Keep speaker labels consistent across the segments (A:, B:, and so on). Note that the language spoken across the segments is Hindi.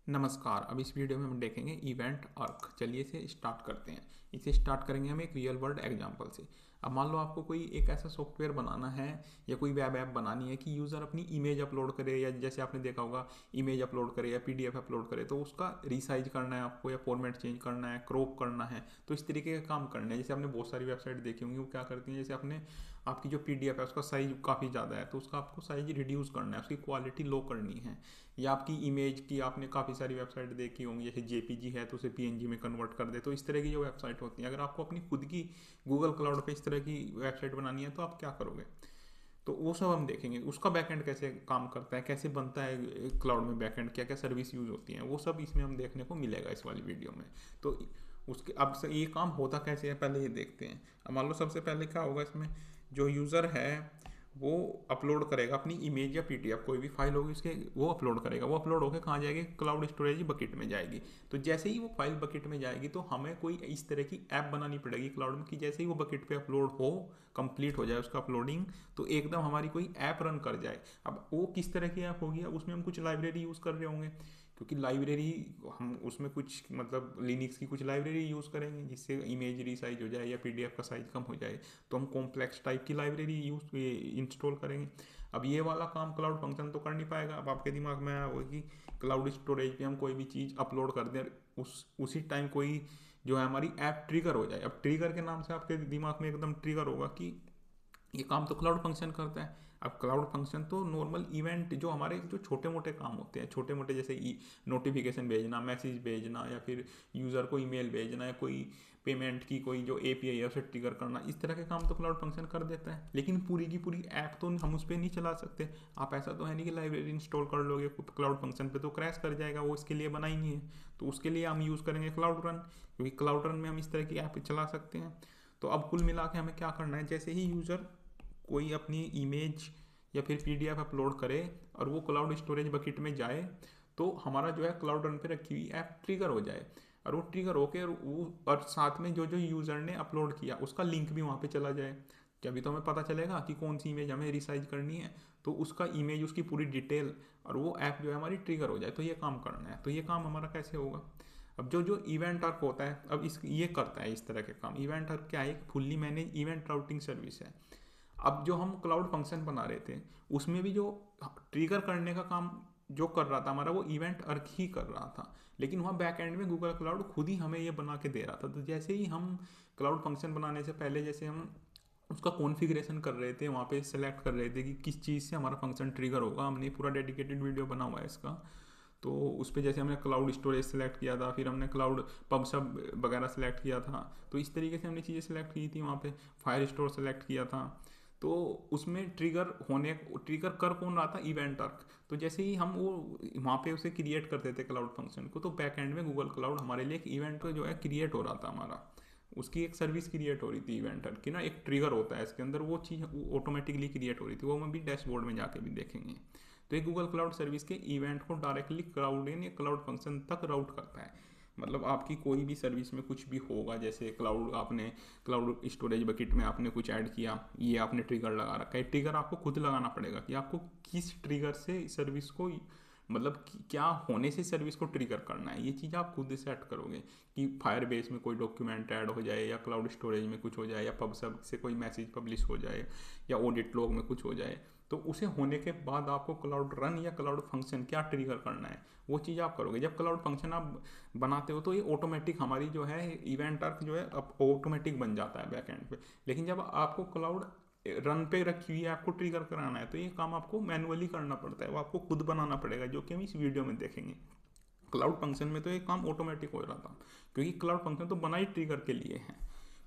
A: नमस्कार। अब इस वीडियो में हम देखेंगे इवेंट आर्क। चलिए इसे स्टार्ट करते हैं। इसे स्टार्ट करेंगे हम एक रियल वर्ल्ड एग्जांपल से। अब मान लो आपको कोई एक ऐसा सॉफ्टवेयर बनाना है या कोई वेब ऐप बनानी है कि यूज़र अपनी इमेज अपलोड करे, या जैसे आपने देखा होगा इमेज अपलोड करे या पीडीएफ अपलोड करे, तो उसका रीसाइज करना है आपको या फॉर्मेट चेंज करना है, क्रॉप करना है। तो इस तरीके के काम करने हैं। जैसे आपने बहुत सारी वेबसाइट देखी होंगी, वो क्या करती हैं, जैसे आपने आपकी जो पीडीएफ है उसका साइज काफ़ी ज़्यादा है तो उसका आपको साइज रिड्यूस करना है, उसकी क्वालिटी लो करनी है। या आपकी इमेज की आपने काफ़ी सारी वेबसाइट देखी होंगी, जैसे जेपीजी है तो उसे पीएनजी में कन्वर्ट कर दे। तो इस तरह की जो वेबसाइट होती है, अगर आपको अपनी खुद की गूगल क्लाउड पे इस तरह की वेबसाइट बनानी है तो आप क्या करोगे, तो वो सब हम देखेंगे। उसका बैकएंड कैसे काम करता है, कैसे बनता है क्लाउड में बैकएंड, क्या क्या सर्विस यूज़ होती हैं, वो सब इसमें हम देखने को मिलेगा इस वाली वीडियो में। तो उसके अब से ये काम होता कैसे है पहले ये देखते हैं। अब मान लो सबसे पहले क्या होगा इसमें, जो यूज़र है वो अपलोड करेगा अपनी इमेज या पीडीएफ, कोई भी फाइल होगी उसके, वो अपलोड करेगा। वो अपलोड होकर कहाँ जाएगी, क्लाउड स्टोरेज बकेट में जाएगी। तो जैसे ही वो फाइल बकेट में जाएगी तो हमें कोई इस तरह की ऐप बनानी पड़ेगी क्लाउड में कि जैसे ही वो बकेट पे अपलोड हो, कंप्लीट हो जाए उसका अपलोडिंग, तो एकदम हमारी कोई ऐप रन कर जाए। अब वो किस तरह की ऐप होगी, अब उसमें हम कुछ लाइब्रेरी यूज़ कर रहे होंगे, क्योंकि लाइब्रेरी हम उसमें कुछ मतलब लिनक्स की कुछ लाइब्रेरी यूज़ करेंगे जिससे इमेज रीसाइज हो जाए या पीडीएफ का साइज कम हो जाए। तो हम कॉम्प्लेक्स टाइप की लाइब्रेरी यूज इंस्टॉल करेंगे। अब ये वाला काम क्लाउड फंक्शन तो कर नहीं पाएगा। अब आपके दिमाग में आया होगा कि क्लाउड स्टोरेज पे हम कोई भी चीज़ अपलोड कर दें, उसी टाइम कोई जो है हमारी ऐप ट्रिगर हो जाए। अब ट्रिगर के नाम से आपके दिमाग में एकदम ट्रिगर होगा कि ये काम तो क्लाउड फंक्शन करता है। अब क्लाउड फंक्शन तो नॉर्मल इवेंट जो हमारे जो छोटे मोटे काम होते हैं, छोटे मोटे जैसे नोटिफिकेशन भेजना, मैसेज भेजना, या फिर यूज़र को ईमेल भेजना, या कोई पेमेंट की कोई जो एपीआई है उसे ट्रिगर करना, इस तरह के काम तो क्लाउड फंक्शन कर देता है। लेकिन पूरी की पूरी ऐप तो हम उस पर नहीं चला सकते। आप ऐसा तो है नहीं कि लाइब्रेरी इंस्टॉल कर लोगे क्लाउड फंक्शन पे तो क्रैश कर जाएगा, वो इसके लिए बना ही नहीं है। तो उसके लिए हम यूज़ करेंगे क्लाउड रन, क्योंकि क्लाउड रन में हम इस तरह की ऐप चला सकते हैं। तो अब कुल मिला के हमें क्या करना है, जैसे ही यूज़र कोई अपनी इमेज या फिर पीडीएफ अपलोड करे और वो क्लाउड स्टोरेज बकेट में जाए, तो हमारा जो है क्लाउड रन पे रखी हुई ऐप ट्रिगर हो जाए। और वो ट्रिगर होके और साथ में जो जो यूज़र ने अपलोड किया उसका लिंक भी वहाँ पे चला जाए। कि अभी तो हमें पता चलेगा कि कौन सी इमेज हमें रिसाइज करनी है, तो उसका इमेज, उसकी पूरी डिटेल और वो ऐप जो है हमारी ट्रिगर हो जाए। तो ये काम करना है। तो ये काम हमारा कैसे होगा, अब जो जो इवेंट आर्क होता है, अब इस ये करता है इस तरह के काम। इवेंट आर्क क्या है, एक fully manage event routing service है। अब जो हम क्लाउड फंक्शन बना रहे थे उसमें भी जो ट्रिगर करने का काम जो कर रहा था हमारा, वो इवेंट अर्क ही कर रहा था। लेकिन वहाँ बैक एंड में गूगल क्लाउड खुद ही हमें ये बना के दे रहा था। तो जैसे ही हम क्लाउड फंक्शन बनाने से पहले जैसे हम उसका कॉन्फ़िगरेशन कर रहे थे, वहाँ पे सेलेक्ट कर रहे थे कि किस चीज़ से हमारा फंक्शन ट्रिगर होगा। हमने पूरा डेडिकेटेड वीडियो बना हुआ है इसका। तो उस पर जैसे हमने क्लाउड स्टोरेज सेलेक्ट किया था, फिर हमने क्लाउड पब सब वगैरह सेलेक्ट किया था। तो इस तरीके से हमने चीज़ें सेलेक्ट की थी। वहाँ पे फायर स्टोर सेलेक्ट किया था। तो उसमें ट्रिगर कर कौन रहा था, इवेंट आर्क। तो जैसे ही हम वो वहाँ पे उसे क्रिएट करते थे क्लाउड फंक्शन को, तो बैक एंड में गूगल क्लाउड हमारे लिए एक इवेंट जो है क्रिएट हो रहा था हमारा। उसकी एक सर्विस क्रिएट हो रही थी इवेंट आर्क की ना, एक ट्रिगर होता है इसके अंदर, वो चीज़ ऑटोमेटिकली क्रिएट हो रही थी। वो हम भी डैशबोर्ड में जाके भी देखेंगे। तो ये गूगल क्लाउड सर्विस के इवेंट को डायरेक्टली क्लाउड इन या क्लाउड फंक्शन तक राउट करता है। मतलब आपकी कोई भी सर्विस में कुछ भी होगा, जैसे क्लाउड आपने क्लाउड स्टोरेज बकेट में आपने कुछ ऐड किया, ये आपने ट्रिगर लगा रखा है। ट्रिगर आपको खुद लगाना पड़ेगा कि आपको किस ट्रिगर से सर्विस को, मतलब क्या होने से सर्विस को ट्रिगर करना है। ये चीज़ आप खुद सेट करोगे कि फायर बेस में कोई डॉक्यूमेंट ऐड हो जाए, या क्लाउड स्टोरेज में कुछ हो जाए, या पब सब से कोई मैसेज पब्लिश हो जाए, या ऑडिट लॉग में कुछ हो जाए। तो उसे होने के बाद आपको क्लाउड रन या क्लाउड फंक्शन क्या ट्रिगर करना है, वो चीज़ आप करोगे। जब क्लाउड फंक्शन आप बनाते हो तो ये ऑटोमेटिक हमारी जो है इवेंट आर्क जो है अब ऑटोमेटिक बन जाता है बैक एंड पे। लेकिन जब आपको क्लाउड रन पे रखी हुई है, आपको ट्रिगर कराना है, तो ये काम आपको मैनुअली करना पड़ता है, वो आपको खुद बनाना पड़ेगा, जो कि हम इस वीडियो में देखेंगे। क्लाउड फंक्शन में तो ये काम ऑटोमेटिक हो रहा था, क्योंकि क्लाउड फंक्शन तो बना ही ट्रिगर के लिए है।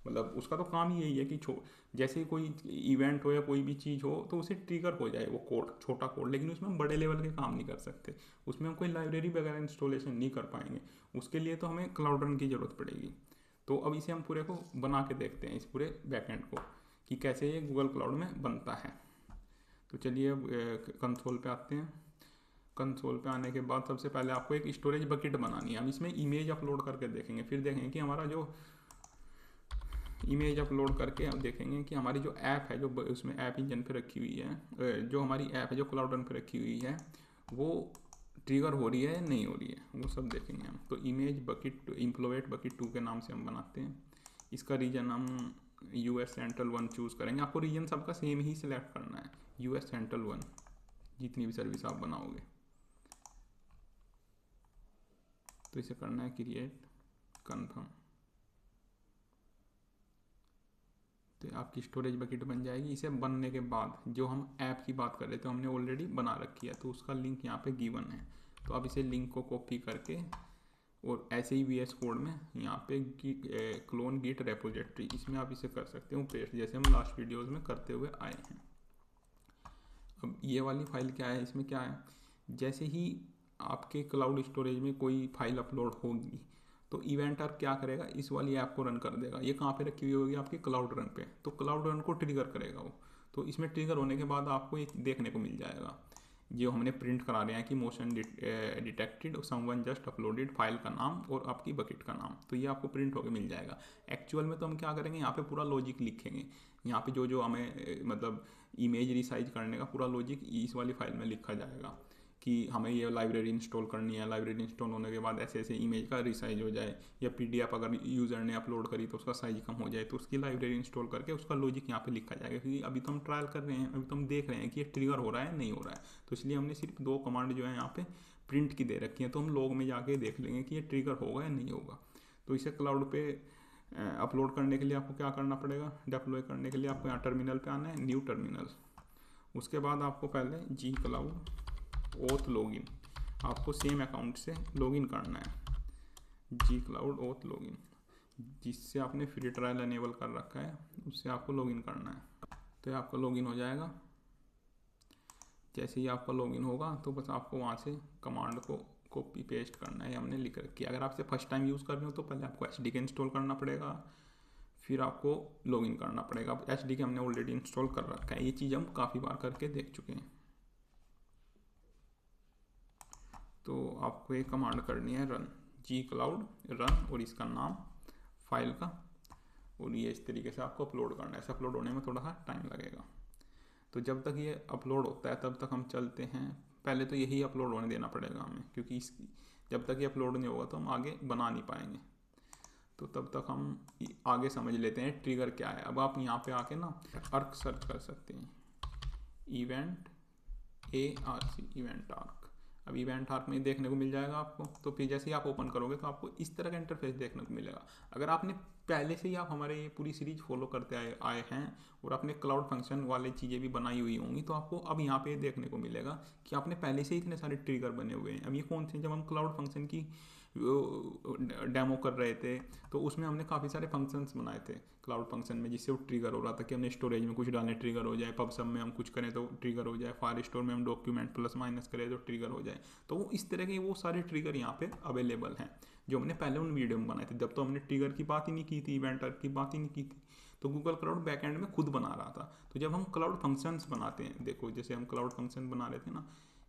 A: मतलब उसका तो काम ही यही है कि जैसे ही कोई इवेंट हो या कोई भी चीज़ हो तो उसे ट्रिगर हो जाए वो कोड, छोटा कोड। लेकिन उसमें हम बड़े लेवल के काम नहीं कर सकते, उसमें हम कोई लाइब्रेरी वगैरह इंस्टॉलेशन नहीं कर पाएंगे। उसके लिए तो हमें क्लाउड रन की ज़रूरत पड़ेगी। तो अब इसे हम पूरे को बना के देखते हैं, इस पूरे बैकएंड को, कि कैसे ये गूगल क्लाउड में बनता है। तो चलिए अब कंसोल पे आते हैं। कंसोल पे आने के बाद सबसे पहले आपको एक स्टोरेज बकेट बनानी है। हम इसमें इमेज अपलोड करके देखेंगे, फिर देखेंगे कि हमारा जो इमेज अपलोड करके हम देखेंगे कि हमारी जो ऐप है, जो उसमें ऐप इंजन पे रखी हुई है, जो हमारी ऐप है जो क्लाउड रन पे रखी हुई है, वो ट्रिगर हो रही है या नहीं हो रही है, वो सब देखेंगे हम। तो इमेज बकेट इम्प्लोवेट बकेट 2 के नाम से हम बनाते हैं। इसका रीजन हम US सेंट्रल 1 चूज़ करेंगे। आपको रीजन सबका सेम ही सिलेक्ट करना है, US सेंट्रल 1, जितनी भी सर्विस आप बनाओगे। तो इसे करना है क्रिएट कन्फर्म, तो आपकी स्टोरेज बकेट बन जाएगी। इसे बनने के बाद जो हम ऐप की बात कर रहे थे हमने ऑलरेडी बना रखी है, तो उसका लिंक यहाँ पे गिवन है। तो आप इसे लिंक को कॉपी करके और ऐसे ही VS कोड में यहाँ पे क्लोन गिट रेपोजिटरी, इसमें आप इसे कर सकते हो पेस्ट, जैसे हम लास्ट वीडियोज़ में करते हुए आए हैं। अब ये वाली फाइल क्या है, इसमें क्या है, जैसे ही आपके क्लाउड स्टोरेज में कोई फाइल अपलोड होगी तो इवेंट आर्क क्या करेगा, इस वाली ऐप को रन कर देगा। ये कहाँ पे रखी हुई होगी, आपके क्लाउड रन पे, तो क्लाउड रन को ट्रिगर करेगा वो। तो इसमें ट्रिगर होने के बाद आपको ये देखने को मिल जाएगा, जो हमने प्रिंट करा रहे हैं कि motion detected, someone just uploaded, file का नाम और आपकी बकेट का नाम, तो ये आपको प्रिंट होकर मिल जाएगा। एक्चुअल में तो हम क्या करेंगे, यहाँ पे पूरा लॉजिक लिखेंगे, यहाँ पे जो जो हमें मतलब इमेज रिसाइज करने का पूरा लॉजिक इस वाली फाइल में लिखा जाएगा कि हमें ये लाइब्रेरी इंस्टॉल करनी है, लाइब्रेरी इंस्टॉल होने के बाद ऐसे ऐसे इमेज का रिसाइज हो जाए, या PDF अगर यूज़र ने अपलोड करी तो उसका साइज कम हो जाए, तो उसकी लाइब्रेरी इंस्टॉल करके उसका लॉजिक यहाँ पे लिखा जाएगा। क्योंकि अभी तो हम ट्रायल कर रहे हैं, अभी तो हम देख रहे हैं कि ये ट्रिगर हो रहा है नहीं हो रहा है, तो इसलिए हमने सिर्फ 2 कमांड जो है यहाँ पे प्रिंट की दे रखी है। तो हम लॉग में जाके देख लेंगे कि ये ट्रिगर होगा या नहीं होगा। तो इसे क्लाउड पे अपलोड करने के लिए आपको क्या करना पड़ेगा, डिप्लॉय करने के लिए आपको यहाँ टर्मिनल पे आना है, न्यू टर्मिनल। उसके बाद आपको पहले जी क्लाउड ओथ लॉगिन, आपको सेम अकाउंट से लॉगिन करना है, जी क्लाउड ओथ लॉगिन, जिससे आपने फ्री ट्रायल एनेबल कर रखा है उससे आपको लॉगिन करना है। तो ये आपका लॉगिन हो जाएगा। जैसे ही आपका लॉगिन होगा तो बस आपको वहाँ से कमांड को कॉपी पेस्ट करना है, हमने लिख रखी है। अगर आपसे फर्स्ट टाइम यूज़ कर रहे हो तो पहले आपको SDK इंस्टॉल करना पड़ेगा, फिर आपको लॉगिन करना पड़ेगा। अब SDK हमने ऑलरेडी इंस्टॉल कर रखा है, ये चीज़ हम काफ़ी बार करके देख चुके हैं। तो आपको एक कमांड करनी है रन, जी क्लाउड रन, और इसका नाम फाइल का, और ये इस तरीके से आपको अपलोड करना है। ऐसे अपलोड होने में थोड़ा सा टाइम लगेगा। तो जब तक ये अपलोड होता है तब तक हम चलते हैं। पहले तो यही अपलोड होने देना पड़ेगा हमें, क्योंकि इसकी जब तक ये अपलोड नहीं होगा तो हम आगे बना नहीं पाएंगे। तो तब तक हम आगे समझ लेते हैं ट्रिगर क्या है। अब आप यहाँ पे आके ना आर्क सर्च कर सकते हैं, इवेंट ARC, इवेंट आर्क। अब इवेंट आर्क में देखने को मिल जाएगा आपको। तो फिर जैसे ही आप ओपन करोगे तो आपको इस तरह का इंटरफेस देखने को मिलेगा। अगर आपने पहले से ही आप हमारे ये पूरी सीरीज फॉलो करते आए हैं और आपने क्लाउड फंक्शन वाली चीज़ें भी बनाई हुई होंगी, तो आपको अब यहाँ पे देखने को मिलेगा कि आपने पहले से ही इतने सारे ट्रिगर बने हुए हैं। अब ये कौन से, जब हम क्लाउड फंक्शन की डेमो कर रहे थे तो उसमें हमने काफ़ी सारे फंक्शंस बनाए थे क्लाउड फंक्शन में, जिससे वो ट्रिगर हो रहा था कि हमने स्टोरेज में कुछ डालने ट्रिगर हो जाए, पब में हम कुछ करें तो ट्रिगर हो जाए, फायर स्टोर में हम डॉक्यूमेंट प्लस माइनस करें तो ट्रिगर हो जाए। तो वो इस तरह के वो सारे ट्रिगर यहाँ पे अवेलेबल हैं जो हमने पहले उन वीडियो में बनाए थे। जब तो हमने ट्रिगर की बात ही नहीं की थी, इवेंट की बात ही नहीं की थी, तो गूगल क्लाउड बैकएंड में खुद बना रहा था। तो जब हम क्लाउड फंक्शंस बनाते हैं, देखो जैसे हम क्लाउड फंक्शन बना रहे थे ना,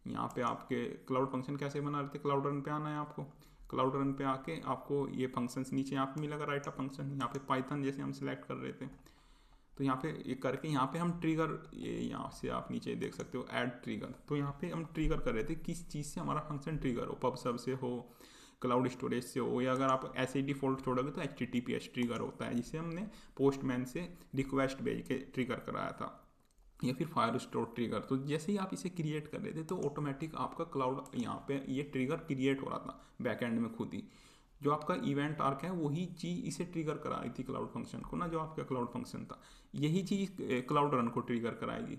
A: यहाँ पे आपके क्लाउड फंक्शन कैसे बना रहे थे, क्लाउड रन पे आना है आपको। क्लाउड रन पे आके आपको ये फंक्शंस नीचे यहाँ पे मिलेगा, राइट अ फंक्शन, यहाँ पे पाइथन जैसे हम सिलेक्ट कर रहे थे, तो यहाँ पे ये करके यहाँ पे हम ट्रिगर, ये यहाँ से आप नीचे देख सकते हो ऐड ट्रिगर। तो यहाँ पे हम ट्रिगर कर रहे थे किस चीज़ से हमारा फंक्शन ट्रिगर हो, पब सब से हो, क्लाउड स्टोरेज से हो, या अगर आप ऐसे ही डिफॉल्ट छोड़ोगे तो HTTPS ट्रिगर होता है, जिसे हमने पोस्टमैन से रिक्वेस्ट भेज के ट्रिगर कराया था, या फिर फायर स्टोर ट्रिगर। तो जैसे ही आप इसे क्रिएट कर रहे थे तो ऑटोमेटिक आपका क्लाउड यहाँ पे ये ट्रिगर क्रिएट हो रहा था बैकएंड में खुद ही। जो आपका इवेंट आर्क है वही चीज़ इसे ट्रिगर करा रही थी क्लाउड फंक्शन को ना, जो आपका क्लाउड फंक्शन था, यही चीज़ क्लाउड रन को ट्रिगर कराएगी।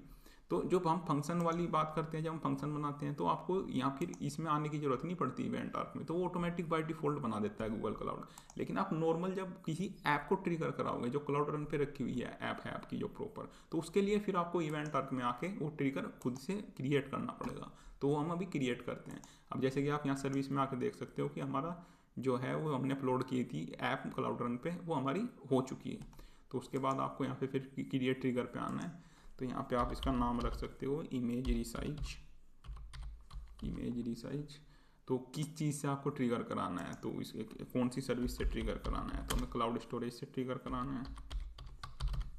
A: तो जब हम फंक्शन वाली बात करते हैं, जब हम फंक्शन बनाते हैं तो आपको यहाँ फिर इसमें आने की जरूरत नहीं पड़ती इवेंट आर्क में, तो वो ऑटोमेटिक बाय डिफॉल्ट बना देता है गूगल क्लाउड। लेकिन आप नॉर्मल जब किसी ऐप को ट्रिगर कराओगे जो क्लाउड रन पे रखी हुई है ऐप है आपकी जो प्रॉपर, तो उसके लिए फिर आपको इवेंट आर्क में आके वो ट्रिगर खुद से क्रिएट करना पड़ेगा। तो वो हम अभी क्रिएट करते हैं। अब जैसे कि आप यहाँ सर्विस में आके देख सकते हो कि हमारा जो है वो हमने अपलोड की थी ऐप क्लाउड रन पे, वो हमारी हो चुकी है। तो उसके बाद आपको यहाँ पे फिर क्रिएट ट्रिगर पे आना है। तो यहाँ पे आप इसका नाम रख सकते हो इमेज रिसाइज, इमेज रिसाइज। तो किस चीज़ से आपको ट्रिगर कराना है, तो इसके कौन सी सर्विस से ट्रिगर कराना है, तो हमें क्लाउड स्टोरेज से ट्रिगर कराना है।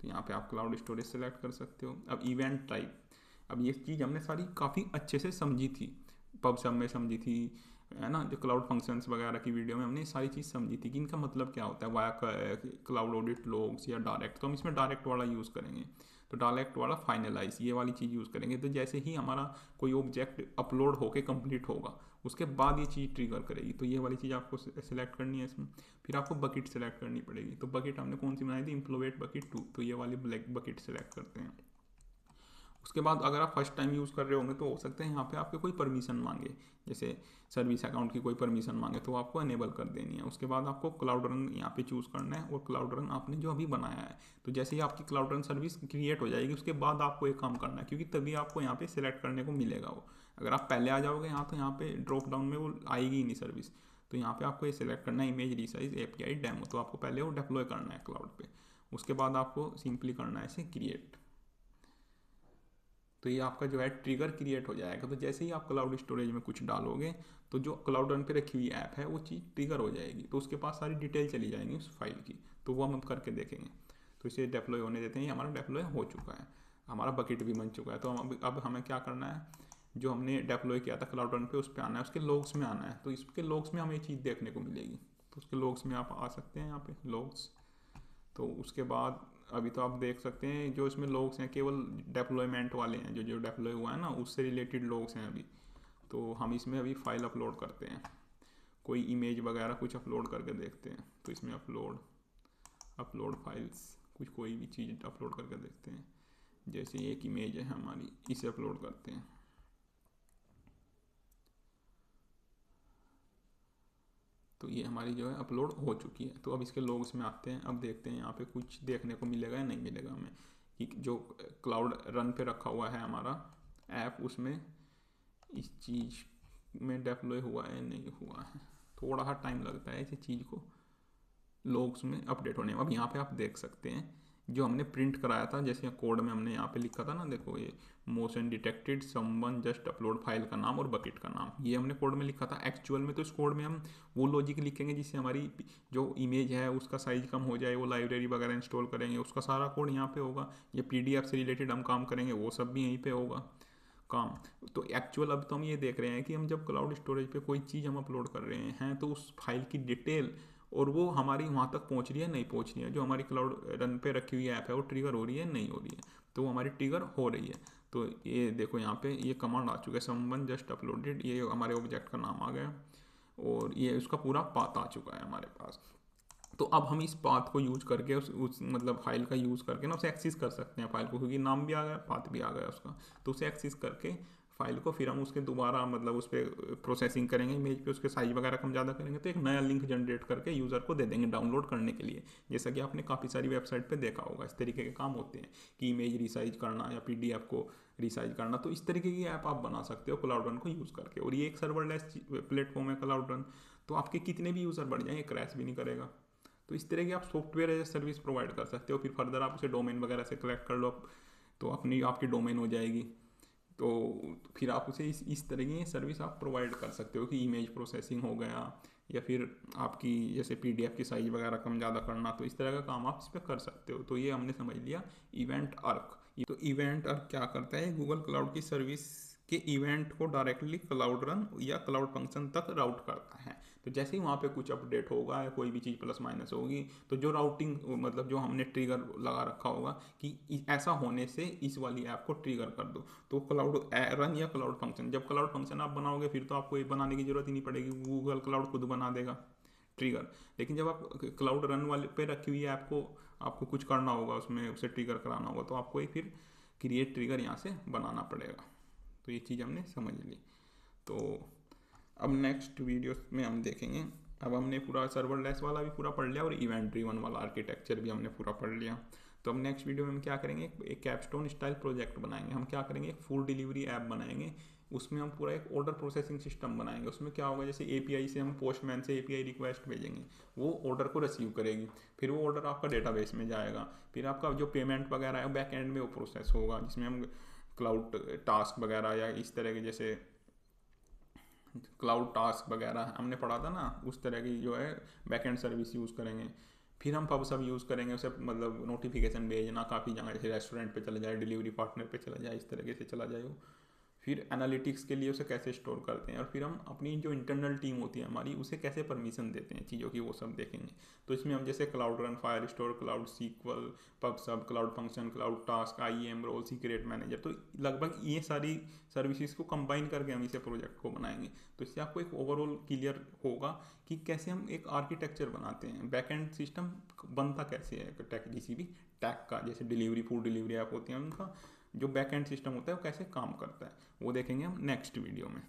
A: तो यहाँ पे आप क्लाउड स्टोरेज सेलेक्ट कर सकते हो। अब इवेंट टाइप, अब ये चीज़ हमने सारी काफ़ी अच्छे से समझी थी पब सब में समझी थी, है ना, जो क्लाउड फंक्शंस वगैरह की वीडियो में हमने सारी चीज़ समझी थी कि इनका मतलब क्या होता है, वाया क्लाउड ऑडिट लॉग्स या डायरेक्ट। तो हम इसमें डायरेक्ट वाला यूज़ करेंगे, तो डायरेक्ट वाला फाइनलाइज ये वाली चीज़ यूज़ करेंगे। तो जैसे ही हमारा कोई ऑब्जेक्ट अपलोड होके कंप्लीट होगा उसके बाद ये चीज़ ट्रिगर करेगी। तो ये वाली चीज़ आपको सिलेक्ट करनी है इसमें। फिर आपको बकेट सेलेक्ट करनी पड़ेगी। तो बकेट हमने कौन सी बनाई थी, इम्प्लोवेट बकेट 2, तो ये वाली ब्लैक बकेट सेलेक्ट करते हैं। उसके बाद अगर आप फर्स्ट टाइम यूज़ कर रहे होंगे तो हो सकता है यहाँ पे आपके कोई परमिशन मांगे, जैसे सर्विस अकाउंट की कोई परमिशन मांगे तो आपको अनेबल कर देनी है। उसके बाद आपको क्लाउड रन यहाँ पे चूज़ करना है, और क्लाउड रन आपने जो अभी बनाया है, तो जैसे ही आपकी क्लाउड रन सर्विस क्रिएट हो जाएगी उसके बाद आपको एक काम करना है, क्योंकि तभी आपको यहाँ पे सिलेक्ट करने को मिलेगा वो। अगर आप पहले आ जाओगे यहाँ तो यहाँ पे ड्रॉप डाउन में वो आएगी ही नहीं सर्विस। तो यहाँ पे आपको ये सिलेक्ट करना है इमेज रिसाइज एपीआई डेमो, तो आपको पहले वो डिप्लॉय करना है क्लाउड पे। उसके बाद आपको सिंपली करना है इसे क्रिएट। तो ये आपका जो है ट्रिगर क्रिएट हो जाएगा। तो जैसे ही आप क्लाउड स्टोरेज में कुछ डालोगे तो जो क्लाउड रन पे रखी हुई ऐप है वो चीज़ ट्रिगर हो जाएगी, तो उसके पास सारी डिटेल चली जाएंगी उस फाइल की। तो वो हम करके देखेंगे। तो इसे डिप्लॉय होने देते हैं। ये हमारा डिप्लॉय हो चुका है, हमारा बकेट भी बन चुका है। तो हम अब हमें क्या करना है, जो हमने डिप्लॉय किया था क्लाउड रन पे उस पर आना है, उसके लॉग्स में आना है। तो इसके लॉग्स में हमें ये चीज़ देखने को मिलेगी। तो उसके लॉग्स में आप आ सकते हैं, यहाँ पे लॉग्स। तो उसके बाद अभी तो आप देख सकते हैं जो इसमें लॉग्स हैं केवल डेप्लॉयमेंट वाले हैं, जो जो डेप्लॉय हुआ है ना उससे रिलेटेड लॉग्स हैं अभी। तो हम इसमें अभी फाइल अपलोड करते हैं, कोई इमेज वगैरह कुछ अपलोड करके देखते हैं। तो इसमें अपलोड फाइल्स कुछ कोई भी चीज़ अपलोड करके देखते हैं। जैसे एक इमेज है हमारी, इसे अपलोड करते हैं। तो ये हमारी जो है अपलोड हो चुकी है। तो अब इसके लॉग्स में आते हैं। अब देखते हैं यहाँ पे कुछ देखने को मिलेगा या नहीं मिलेगा हमें, कि जो क्लाउड रन पे रखा हुआ है हमारा ऐप उसमें इस चीज़ में डिप्लॉय हुआ है नहीं हुआ है। थोड़ा सा टाइम लगता है इस चीज़ को लॉग्स में अपडेट होने में। अब यहाँ पे आप देख सकते हैं जो हमने प्रिंट कराया था, जैसे कोड में हमने यहाँ पे लिखा था ना, देखो ये motion detected someone just upload file का नाम और बकेट का नाम, ये हमने कोड में लिखा था। एक्चुअल में तो इस कोड में हम वो लॉजिक लिखेंगे जिससे हमारी जो इमेज है उसका साइज कम हो जाए, वो लाइब्रेरी वगैरह इंस्टॉल करेंगे, उसका सारा कोड यहाँ पे होगा। ये PDF से रिलेटेड हम काम करेंगे वो सब भी यहीं पर होगा काम। तो एक्चुअल अब तो हम ये देख रहे हैं कि हम जब क्लाउड स्टोरेज पे कोई चीज़ हम अपलोड कर रहे हैं तो उस फाइल की डिटेल और वो हमारी वहाँ तक पहुँच रही है नहीं पहुँच रही है, जो हमारी क्लाउड रन पे रखी हुई ऐप है वो ट्रिगर हो रही है नहीं हो रही है। तो वो हमारी ट्रिगर हो रही है। तो ये देखो यहाँ पे ये कमांड आ चुका है, समवन जस्ट अपलोडेड, ये हमारे ऑब्जेक्ट का नाम आ गया और ये उसका पूरा पाथ आ चुका है हमारे पास। तो अब हम इस पाथ को यूज करके उस मतलब फाइल का यूज़ करके ना उसे एक्सेस कर सकते हैं फाइल को, क्योंकि नाम भी आ गया पाथ भी आ गया उसका। तो उसे एक्सेस करके फाइल को फिर हम उसके दोबारा मतलब उस पर प्रोसेसिंग करेंगे इमेज पे, उसके साइज वगैरह कम ज़्यादा करेंगे तो एक नया लिंक जनरेट करके यूज़र को दे देंगे डाउनलोड करने के लिए। जैसा कि आपने काफ़ी सारी वेबसाइट पे देखा होगा इस तरीके के काम होते हैं कि इमेज रिसाइज करना या PDF को रिसाइज करना। तो इस तरीके की ऐप आप बना सकते हो क्लाउड रन को यूज़ करके। और ये एक सर्वरलेस प्लेटफॉर्म है क्लाउड रन, तो आपके कितने भी यूज़र बढ़ जाएंगे क्रैश भी नहीं करेगा। तो इस तरह की आप सॉफ्टवेयर एज सर्विस प्रोवाइड कर सकते हो। फिर फर्दर आप उसे डोमेन वगैरह से कलेक्ट कर लो तो अपनी आपकी डोमेन हो जाएगी। तो फिर आप उसे इस तरह की सर्विस आप प्रोवाइड कर सकते हो कि इमेज प्रोसेसिंग हो गया या फिर आपकी जैसे PDF की साइज वगैरह कम ज़्यादा करना, तो इस तरह का काम आप इस पर कर सकते हो। तो ये हमने समझ लिया इवेंट आर्क। तो इवेंट आर्क क्या करता है, गूगल क्लाउड की सर्विस के इवेंट को डायरेक्टली क्लाउड रन या क्लाउड फंक्शन तक राउट करता है। तो जैसे ही वहाँ पे कुछ अपडेट होगा या कोई भी चीज़ प्लस माइनस होगी तो जो राउटिंग मतलब जो हमने ट्रिगर लगा रखा होगा कि ऐसा होने से इस वाली ऐप को ट्रिगर कर दो, तो क्लाउड रन या क्लाउड फंक्शन, जब क्लाउड फंक्शन आप बनाओगे फिर तो आपको ये बनाने की जरूरत ही नहीं पड़ेगी, गूगल क्लाउड खुद बना देगा ट्रिगर। लेकिन जब आप क्लाउड रन वाले पे रखी हुई ऐप को आपको कुछ करना होगा उसमें उसे ट्रिगर कराना होगा तो आपको एक फिर क्रिएट ट्रिगर यहाँ से बनाना पड़ेगा। तो ये चीज़ हमने समझ ली। तो अब नेक्स्ट वीडियो में हम देखेंगे, अब हमने पूरा सर्वरलेस वाला भी पूरा पढ़ लिया और इवेंट ड्रिवन वाला आर्किटेक्चर भी हमने पूरा पढ़ लिया। तो अब नेक्स्ट वीडियो में हम क्या करेंगे, एक कैपस्टोन स्टाइल प्रोजेक्ट बनाएंगे। हम क्या करेंगे, एक फूड डिलीवरी ऐप बनाएंगे, उसमें हम पूरा एक ऑर्डर प्रोसेसिंग सिस्टम बनाएंगे। उसमें क्या होगा, जैसे API से हम पोस्टमैन से API रिक्वेस्ट भेजेंगे, वो ऑर्डर को रिसीव करेगी, फिर वो ऑर्डर आपका डेटाबेस में जाएगा, फिर आपका जो पेमेंट वगैरह है बैक एंड में वो प्रोसेस होगा, जिसमें हम क्लाउड टास्क वगैरह या इस तरह के जैसे क्लाउड टास्क वगैरह हमने पढ़ा था ना, उस तरह की जो है बैक एंड सर्विस यूज़ करेंगे। फिर हम पब सब यूज़ करेंगे, उसे मतलब नोटिफिकेशन भेजना काफ़ी जगह, जैसे रेस्टोरेंट पे चला जाए, डिलीवरी पार्टनर पे चला जाए, इस तरीके से चला जाए वो। फिर एनालिटिक्स के लिए उसे कैसे स्टोर करते हैं, और फिर हम अपनी जो इंटरनल टीम होती है हमारी उसे कैसे परमिशन देते हैं चीज़ों की, वो सब देखेंगे। तो इसमें हम जैसे cloud run, Firestore, cloud SQL, pub sub, cloud function, cloud task, IAM role, secret manager, तो लगभग ये सारी सर्विसेज को कंबाइन करके हम इसे प्रोजेक्ट को बनाएंगे। तो इससे आपको एक ओवरऑल क्लियर होगा कि कैसे हम एक आर्किटेक्चर बनाते हैं, बैकएंड सिस्टम बनता कैसे है टेक, किसी भी टैग का, जैसे डिलीवरी, फूड डिलीवरी ऐप होती है उनका जो बैक एंड सिस्टम होता है वो कैसे काम करता है, वो देखेंगे हम नेक्स्ट वीडियो में।